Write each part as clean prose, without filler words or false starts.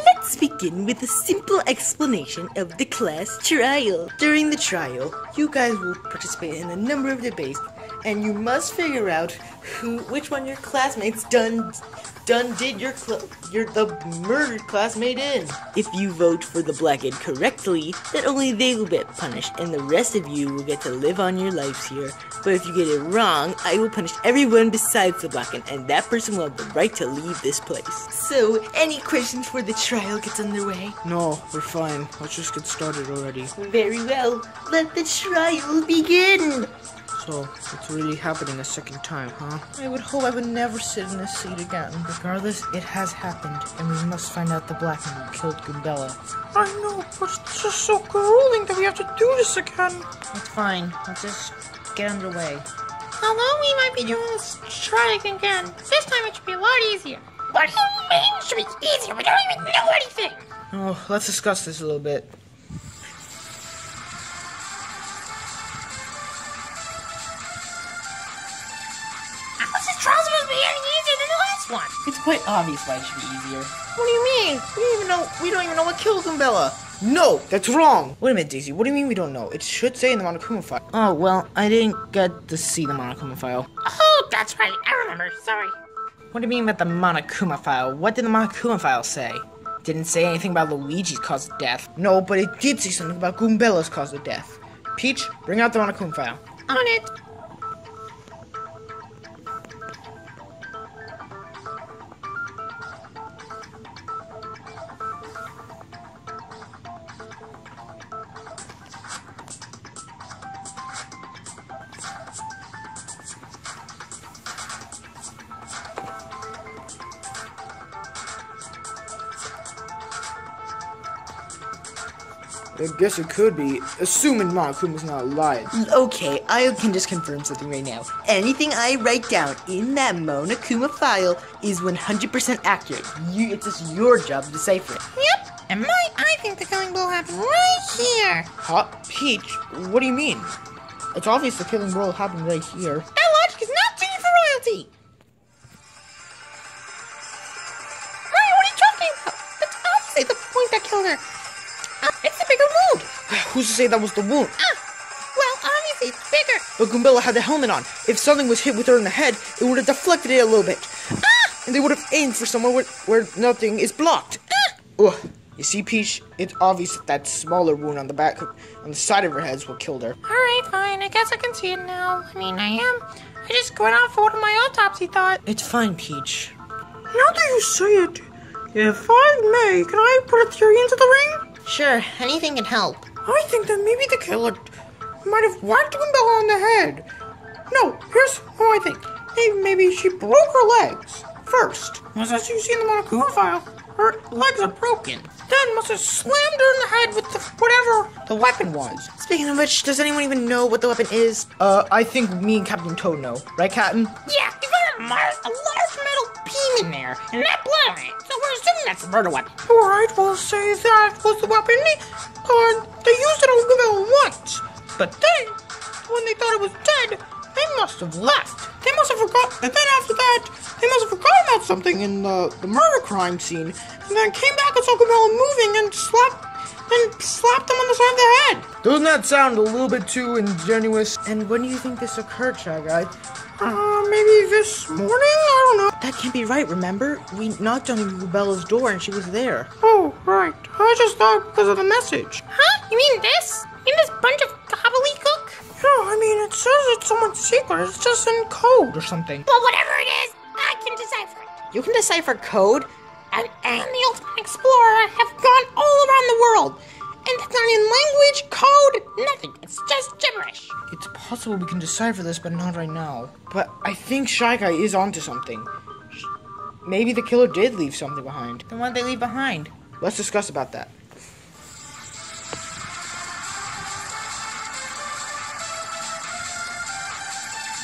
Let's begin with a simple explanation of the class trial. During the trial, you guys will participate in a number of debates, and you must figure out which one your classmates did the murdered classmate in. If you vote for the blackhead correctly, then only they will get punished, and the rest of you will get to live on your lives here. But if you get it wrong, I will punish everyone besides the blackhead, and that person will have the right to leave this place. So, any questions before the trial gets underway? No, we're fine. Let's just get started already. Very well. Let the trial begin. So, it's really happening a second time, huh? I would hope I would never sit in this seat again. Regardless, it has happened, and we must find out the blackhead who killed Goombella. I know, but it's just so grueling that we have to do this again. It's fine. Let's just get underway. Although we might be doing this trying again, this time it should be a lot easier. What do you mean it should be easier? We don't even know anything. Oh, let's discuss this a little bit. How's this trial supposed to be any easier than the last one? It's quite obvious why it should be easier. What do you mean? We don't even know what killed Goombella. No, that's wrong. Wait a minute, Daisy. What do you mean we don't know? It should say in the Monokuma file. Oh, well, I didn't get to see the Monokuma file. Oh, that's right. I remember. Sorry. What do you mean about the Monokuma file? What did the Monokuma file say? Didn't say anything about Luigi's cause of death. No, but it did say something about Goombella's cause of death. Peach, bring out the Monokuma file. On it. I guess it could be, assuming Monokuma's not alive. Okay, I can just confirm something right now. Anything I write down in that Monokuma file is 100% accurate. It's just your job to decipher it. Yep. And I think the killing blow happened right here. Huh? Peach, what do you mean? It's obvious the killing blow happened right here. That logic is not seen for royalty. Hey, what are you talking about? That's obviously the point that killed her. It's the bigger wound. Who's to say that was the wound? Well, obviously it's bigger. But Goombella had the helmet on. If something was hit with her in the head, it would have deflected it a little bit. And they would have aimed for somewhere where nothing is blocked. Ugh. You see, Peach, it's obvious that smaller wound on the side of her head is what killed her. Alright, fine. I guess I can see it now. I just going off for what my autopsy thought. It's fine, Peach. Now that you say it, if I may, can I put a theory into the ring? Sure, anything can help. I think that maybe the killer might have whacked Goombella on the head. No, here's how I think. Maybe she broke her legs first. As you see in the Monokuma file, her legs are broken. Then must have slammed her in the head with whatever the weapon was. Speaking of which, does anyone even know what the weapon is? I think me and Captain Toad know. Right, Captain? Yeah, you got a large metal beam in there, and that blood on it. So we're assuming that's the murder weapon. Alright, we'll say that was the weapon. They used it on Goombella once. But then, when they thought it was dead, they must have left. They must have forgotten. And then after that, they must have forgotten about something in the murder crime scene. And then came back and saw Goombella moving and slapped them on the side of the head. Doesn't that sound a little bit too ingenuous? And when do you think this occurred, Shy Guy? Maybe this morning? I don't know. That can't be right, remember? We knocked on Goombella's door and she was there. Oh, right. I just thought because of the message. Huh? You mean this? You mean this bunch of gobbledygook? Yeah, it says it's someone's secret. It's just in code or something. Well, whatever it is, I can decipher it. You can decipher code? And the Ultimate Explorer have gone all around the world. And it's not in language, code, nothing. It's just gibberish. It's possible we can decipher this, but not right now. But I think Shy Guy is onto something. Maybe the killer did leave something behind. Then what did they leave behind? Let's discuss about that.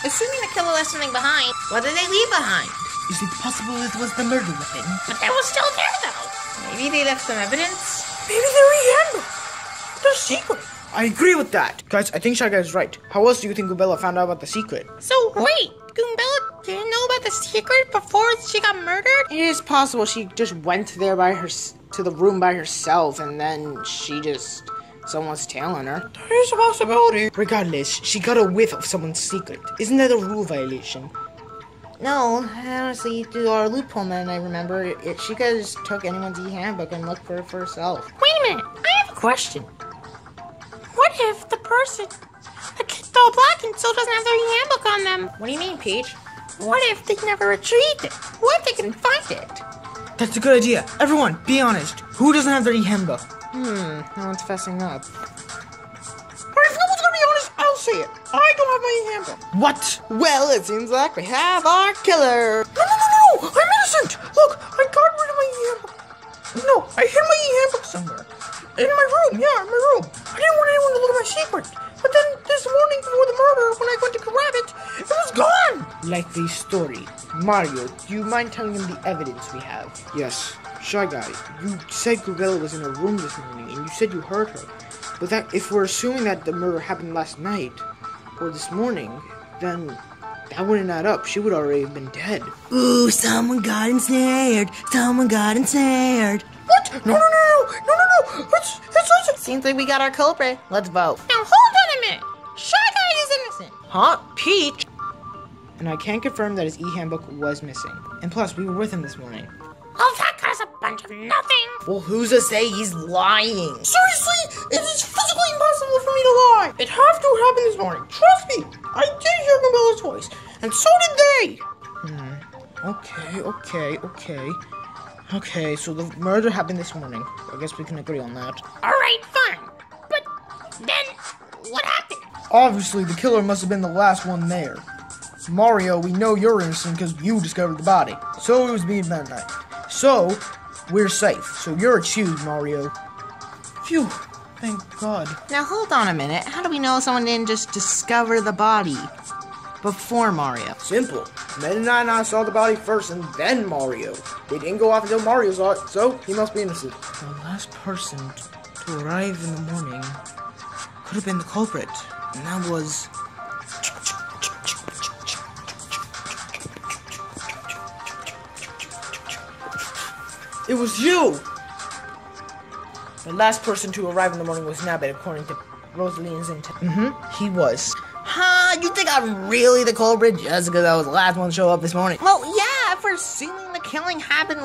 Assuming the killer left something behind, what did they leave behind? Is it possible it was the murder weapon? But that was still there, though. Maybe they left some evidence? Maybe they're handbook. The secret. I agree with that. Guys, I think Shy Guy is right. How else do you think Goombella found out about the secret? So, wait, Goombella didn't know about the secret before she got murdered? It is possible she just went there to the room by herself, and then someone's tailing her. There is a possibility. Regardless, she got a whiff of someone's secret. Isn't that a rule violation? No, honestly, through our loophole, man, I remember she could have just took anyone's e-handbook and looked for it for herself. Wait a minute, I have a question. What if the person, the blackened, still doesn't have their e-handbook on them? What do you mean, Peach? What if they never retrieved it? What if they can find it? That's a good idea. Everyone, be honest. Who doesn't have their e-handbook? No one's fessing up. Or if no one's gonna be honest, I'll say it. I don't have my e-handbook. What? Well, it seems like we have our killer. No! I'm innocent! Look, I got rid of my e-handbook. No, I hid my e-handbook somewhere. In my room, yeah, in my room. I didn't want anyone to look at my secret. But then this morning before the murder, when I went to grab it, it was gone! Likely story. Mario, do you mind telling him the evidence we have? Yes. Shy Guy, you said Goombella was in her room this morning, and you said you heard her. But that, if we're assuming that the murder happened last night, or this morning, then that wouldn't add up. She would already have been dead. Ooh, someone got ensnared. Someone got ensnared. What? No! Let's Seems like we got our culprit. Let's vote. Now hold on a minute. Shy Guy is innocent. Huh? Peach? And I can confirm that his e-handbook was missing. And plus, we were with him this morning. Oh, that guy's a bunch of nothing. Well, who's to say he's lying? Seriously, it is physically impossible for me to lie. It have to have happened this morning. Trust me. I did hear Goombella's voice, and so did they. Okay, so the murder happened this morning. I guess we can agree on that. All right, fine. But then, what happened? Obviously, the killer must have been the last one there. Mario, we know you're innocent because you discovered the body. So it was midnight. So, we're safe. So you're accused, Mario. Phew, thank God. Now, hold on a minute. How do we know someone didn't just discover the body before Mario? Simple. Meta and I saw the body first and then Mario. They didn't go off until Mario saw it, so he must be innocent. The last person to arrive in the morning could have been the culprit. And that was... It was you! The last person to arrive in the morning was Nabbit, according to Rosaline's intent. He was. Huh? You think I'm really the culprit just because I was the last one to show up this morning? Well, yeah, if we're assuming the killing happened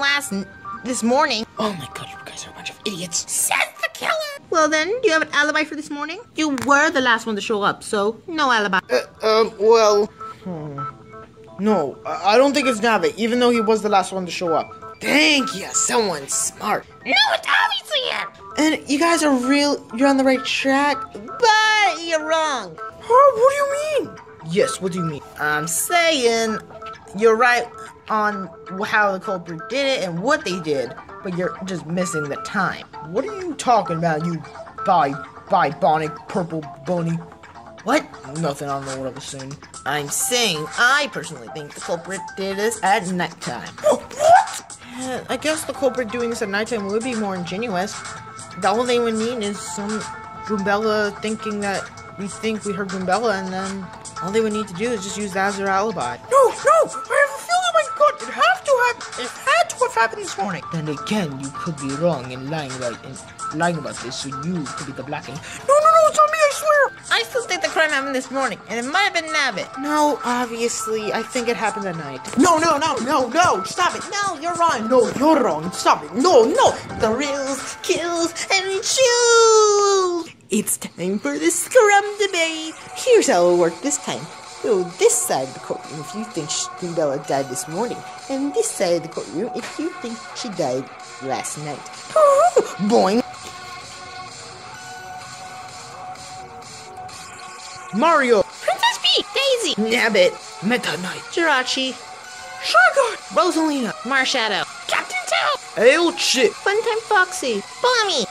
this morning. Oh my God, you guys are a bunch of idiots. Says the killer. Well then, do you have an alibi for this morning? You were the last one to show up, so no alibi. No, I don't think it's Nabbit, even though he was the last one to show up. Thank you, someone smart. No, it's obviously him. And you guys are you're on the right track. But you're wrong. Huh? What do you mean? Yes, what do you mean? I'm saying you're right on how the culprit did it and what they did, but you're just missing the time. What are you talking about, you bonic, purple bony? What? Nothing, I don't know what I was saying. I'm saying I personally think the culprit did this at nighttime. What? I guess the culprit doing this at nighttime would be more ingenious. The only thing we need is some Goombella thinking that we think we heard Goombella, and then all they would need to do is just use that as their alibi. No, I have a feeling in my gut it had to have happened this morning. Then again, you could be wrong in lying about this, so you could be the blackened. No, it's not me, I swear. I still think the crime happened this morning, and it might have been Nabbit. No, obviously, I think it happened at night. No, stop it. No, you're wrong. No, you're wrong. Stop it. No. The reels, kills, and we choose. It's time for the scrum debate. Here's how it'll work this time. Go this side of the courtroom if you think Goombella died this morning, and this side of the courtroom if you think she died last night. Boing. Mario! Princess Peach, Daisy, Nabbit! Meta Knight! Jirachi, Sugar! Rosalina, Marshadow, Captain Tail! Hey, shit! Funtime Foxy, Bonnie.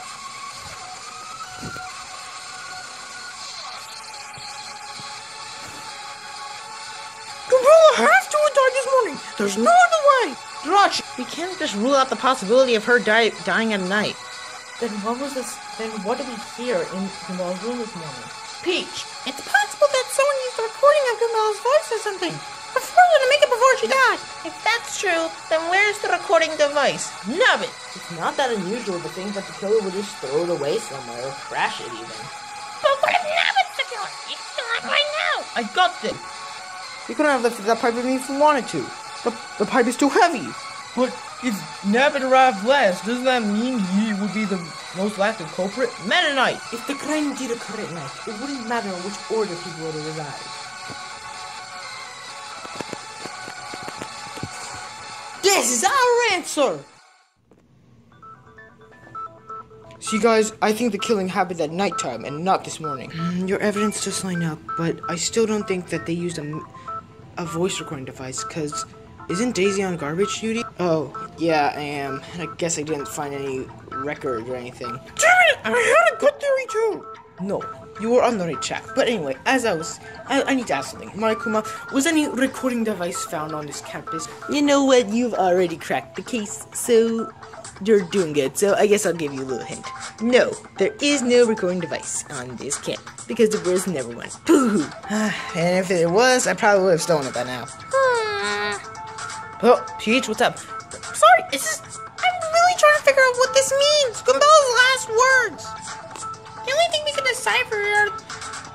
Goombella have to have died this morning. There's no other way! Watch! We can't just rule out the possibility of her dying at night. Then what was this? Then what did we hear in Gumball's room this morning? Peach, it's possible that someone used the recording of Gumbella's voice or something. To make it before she died. If that's true, then where's the recording device? Nub it! It's not that unusual to think that the killer would just throw it away somewhere or crash it even. But what if Nabbit's the killer? He's killing right now! I got this! We couldn't have lifted that pipe even if we wanted to. The pipe is too heavy. But if Nabbit arrived last, doesn't that mean he would be the most likely culprit? Mennonite! If the crime did occur at night, it wouldn't matter in which order people would have arrived. This is our answer! See guys, I think the killing happened at nighttime and not this morning. Your evidence does line up, but I still don't think that they used a voice recording device, cause isn't Daisy on garbage duty? Oh, yeah, I am. And I guess I didn't find any record or anything. Damn it! I had a good theory too! No, you were on the right track. But anyway, I need to ask something. Marikuma, was any recording device found on this campus? You know what? You've already cracked the case, so you're doing good. So I guess I'll give you a little hint. No, there is no recording device on this camp because there was never one. Boo-hoo. And if it was, I probably would have stolen it by now. Oh, Peach, what's up? Sorry, I'm really trying to figure out what this means. Gumbella's last words. The only thing we can decipher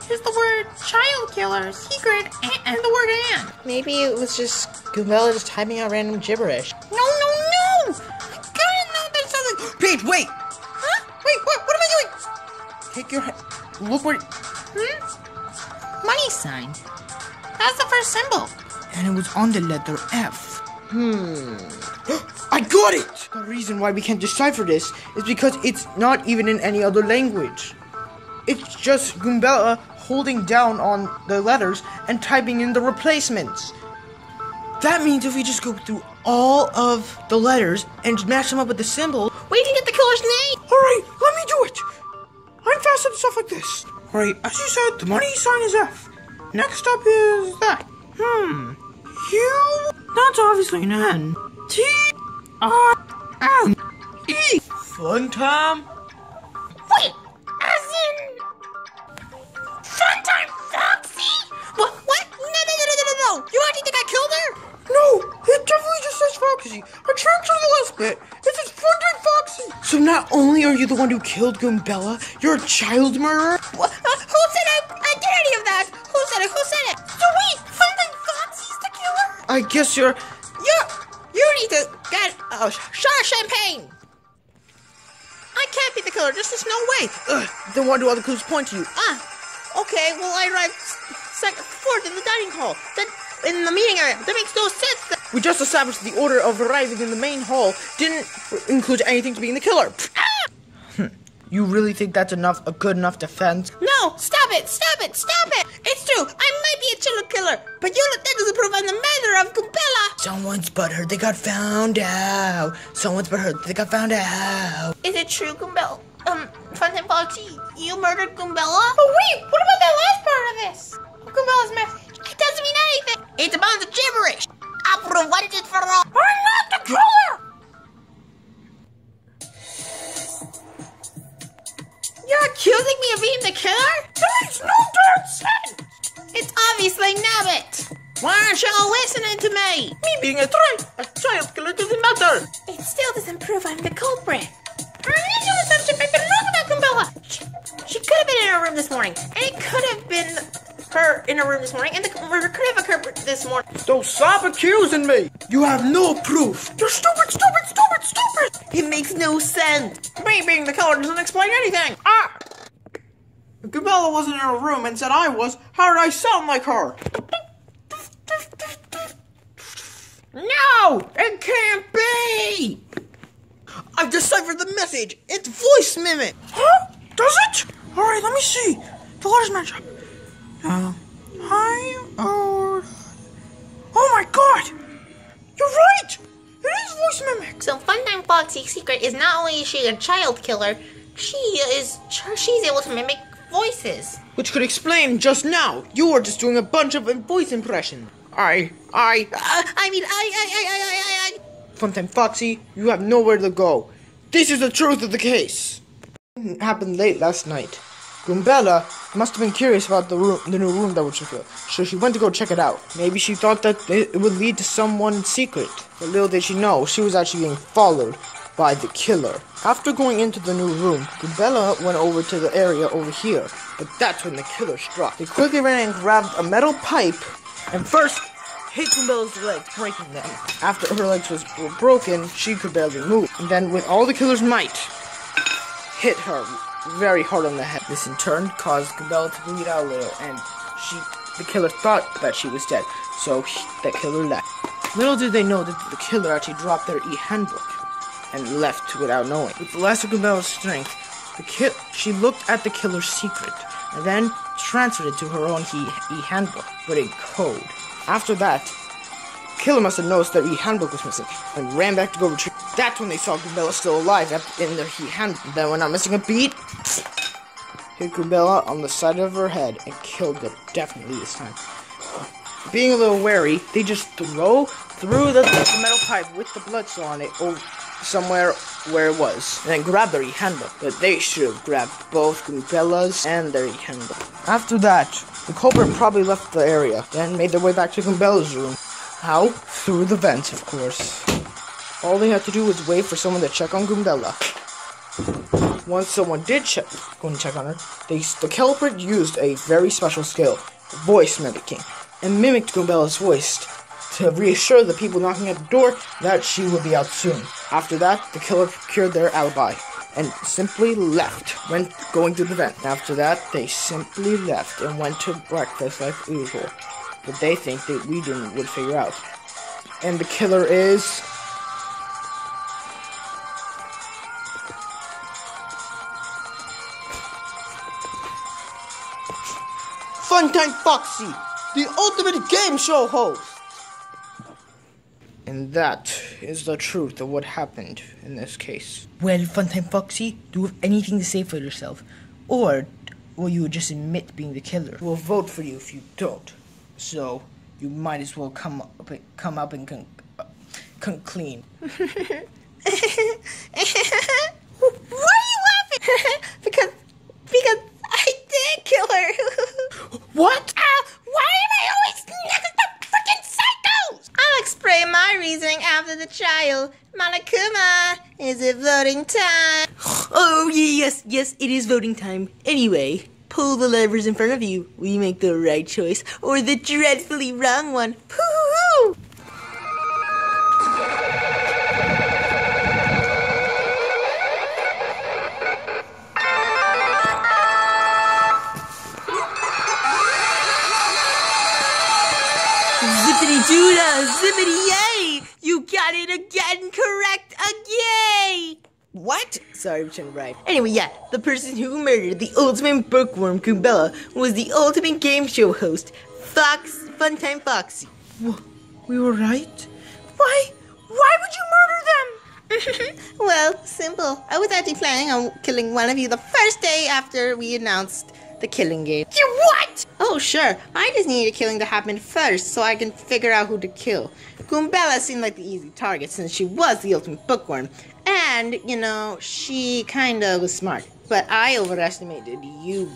is the word child killer, secret, and the word and. Maybe it was just Gumbella just typing out random gibberish. No! I gotta know there's something. Peach, wait! Huh? Wait, what am I doing? Take your look where... Money sign. That's the first symbol. And it was on the letter F. I got it! The reason why we can't decipher this is because it's not even in any other language. It's just Gumbella holding down on the letters and typing in the replacements. That means if we just go through all of the letters and match them up with the symbol... Wait to get the killer's name! Alright, let me do it! I'm fast at stuff like this. Alright, as you said, the money sign is F. Next up is that. U... That's obviously an N. T... N... E... Fun time? Wait! As in... Fun time, Foxy? What? No! You actually think I killed her? No! It definitely just says Foxy. I checked on the last bit. It says Fun time, Foxy. So not only are you the one who killed Gumbella, you're a child murderer? What? Who said I did any of that? Who said it? So wait! Fun time, Foxy's the killer? I guess you're... You need to get a shot of champagne. I can't be the killer. There's no way. Then why do all the clues point to you? Okay. Well, I arrived fourth in the dining hall. Then in the meeting area. That makes no sense. We just established the order of arriving in the main hall didn't include anything to being the killer. You really think that's a good enough defense? No, stop it. It's true. I might be a child killer, but that doesn't prove I'm the murderer of Gumbella. Someone's butthurt. They got found out. Is it true, Gumbella? Funtime Foxy, you murdered Gumbella? Oh wait, what about that last part of this? Gumbella's message. It doesn't mean anything. It's a bunch of gibberish. I'll prove once and for all. I'm not the killer. You're accusing me of being the killer? There is no darn sense! It's obviously Nabbit! Why aren't y'all listening to me? Me being a child killer doesn't matter. It still doesn't prove I'm the culprit. Our initial assumption had been wrong about Gumbella. She could have been in her room this morning, and it could have been her in her room this morning, and the murder could have occurred this morning. Don't stop accusing me! You have no proof! You're stupid! It makes no sense. Me being the killer doesn't explain anything. If Gumbella wasn't in her room and said I was, how did I sound like her? No! It can't be! I've deciphered the message! It's voice mimic! Huh? Does it? Alright, let me see. The letters match up. Oh my god! You're right! It is voice mimic! So Funtime Foxy's secret is not only is she a child killer, she's able to mimic voices. Which could explain just now. You were just doing a bunch of voice impressions. I. I. Funtime Foxy, you have nowhere to go. This is the truth of the case. It happened late last night. Goombella must have been curious about the new room that would check out, so she went to go check it out. Maybe she thought that it would lead to someone secret, but little did she know she was actually being followed by the killer. After going into the new room, Goombella went over to the area over here, but that's when the killer struck. They quickly ran and grabbed a metal pipe, and first hit Goombella's legs, breaking them. After her legs were broken, she could barely move, and then with all the killer's might, hit her very hard on the head. This in turn caused Goombella to bleed out a little, and the killer thought that she was dead, so the killer left. Little did they know that the killer actually dropped their e-handbook and left without knowing. With the last of Goombella's strength, she looked at the killer's secret, and then transferred it to her own e-handbook, but in code. After that, the killer must have noticed their e-handbook was missing, and ran back to go retrieve. That's when they saw Goombella still alive in their e-handbook. Then, when not missing a beat, hit Goombella on the side of her head and killed her, definitely this time. Being a little wary, they just threw the metal pipe with the blood on it over somewhere where it was, and then grabbed their e-handbook. But they should have grabbed both Goombella's and their e-handbook. After that, the culprit probably left the area, then made their way back to Goombella's room. How? Through the vents, of course. All they had to do was wait for someone to check on Goombella. Once someone did go and check on her, the culprit used a very special skill, voice mimicking, and mimicked Goombella's voice to reassure the people knocking at the door that she would be out soon. After that, the killer procured their alibi and simply left when going through the vent. After that, they simply left and went to breakfast like usual. But they think that we would figure out. And the killer is... Funtime Foxy, the ultimate game show host! And that is the truth of what happened in this case. Well, Funtime Foxy, do you have anything to say for yourself? Or will you just admit being the killer? We'll vote for you if you don't. So, you might as well come up and come clean. Why are you laughing? because I did kill her. What? Why am I always next to freaking psychos? I'll explain my reasoning after the trial. Malakuma, is it voting time? Oh, yes, it is voting time. Anyway, pull the levers in front of you. Will you make the right choice or the dreadfully wrong one? Pooh! Zippity-doo-dah, zippity-yay! You got it again correct again! What? Sorry, I'm trying to rhyme. Anyway, yeah, the person who murdered the ultimate bookworm Goombella was the ultimate game show host, Funtime Foxy. We were right? Why would you murder them? Well, simple. I was actually planning on killing one of you the first day after we announced the killing game. You what? Oh, sure. I just needed a killing to happen first so I can figure out who to kill. Goombella seemed like the easy target since she was the ultimate bookworm. And, she kinda was smart. But I overestimated you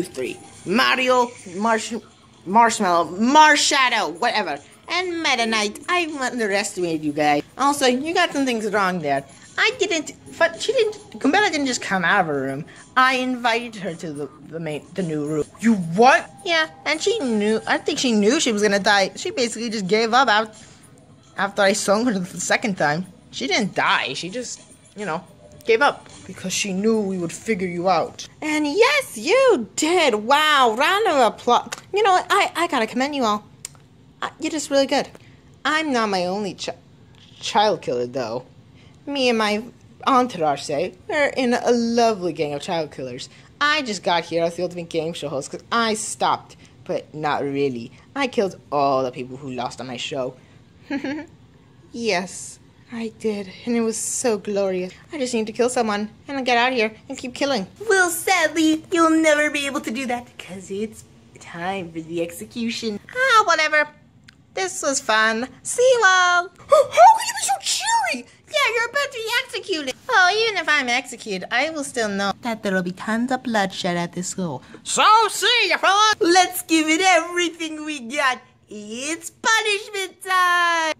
three. Mario, Marshmallow, Marshadow, whatever. And Meta Knight, I underestimated you guys. Also, you got some things wrong there. Goombella didn't just come out of her room. I invited her to the new room. You what? Yeah, and I think she knew she was gonna die. She basically just gave up after I sung her the second time. She didn't die, she just, gave up. Because she knew we would figure you out. And yes, you did. Wow, round of applause. You know what, I gotta commend you all. You're just really good. I'm not my only child killer, though. Me and my entourage say we're in a lovely gang of child killers. I just got here as the ultimate game show host because I stopped, but not really. I killed all the people who lost on my show. Yes, I did, and it was so glorious. I just need to kill someone and then get out of here and keep killing. Well, sadly, you'll never be able to do that because it's time for the execution. Whatever. This was fun. See you all. How can you be so cheery? Yeah, you're about to be executed. Oh, even if I'm executed, I will still know that there will be tons of bloodshed at this school. So, see ya, fella. Let's give it everything we got. It's punishment time!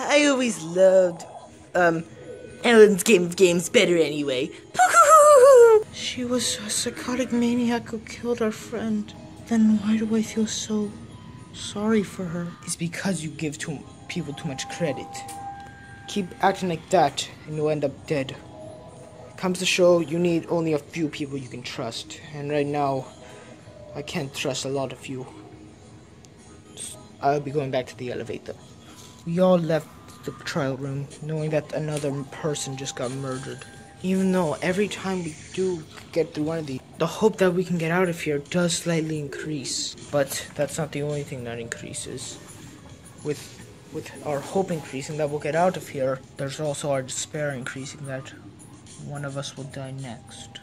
I always loved, Ellen's Game of Games better anyway. She was a psychotic maniac who killed our friend. Then why do I feel so sorry for her? It's because you give people too much credit. Keep acting like that and you'll end up dead. Comes to show you need only a few people you can trust. And right now, I can't trust a lot of you. I'll be going back to the elevator. We all left the trial room knowing that another person just got murdered. Even though every time we do get through one of these, the hope that we can get out of here does slightly increase. But that's not the only thing that increases. With our hope increasing that we'll get out of here, there's also our despair increasing that one of us will die next.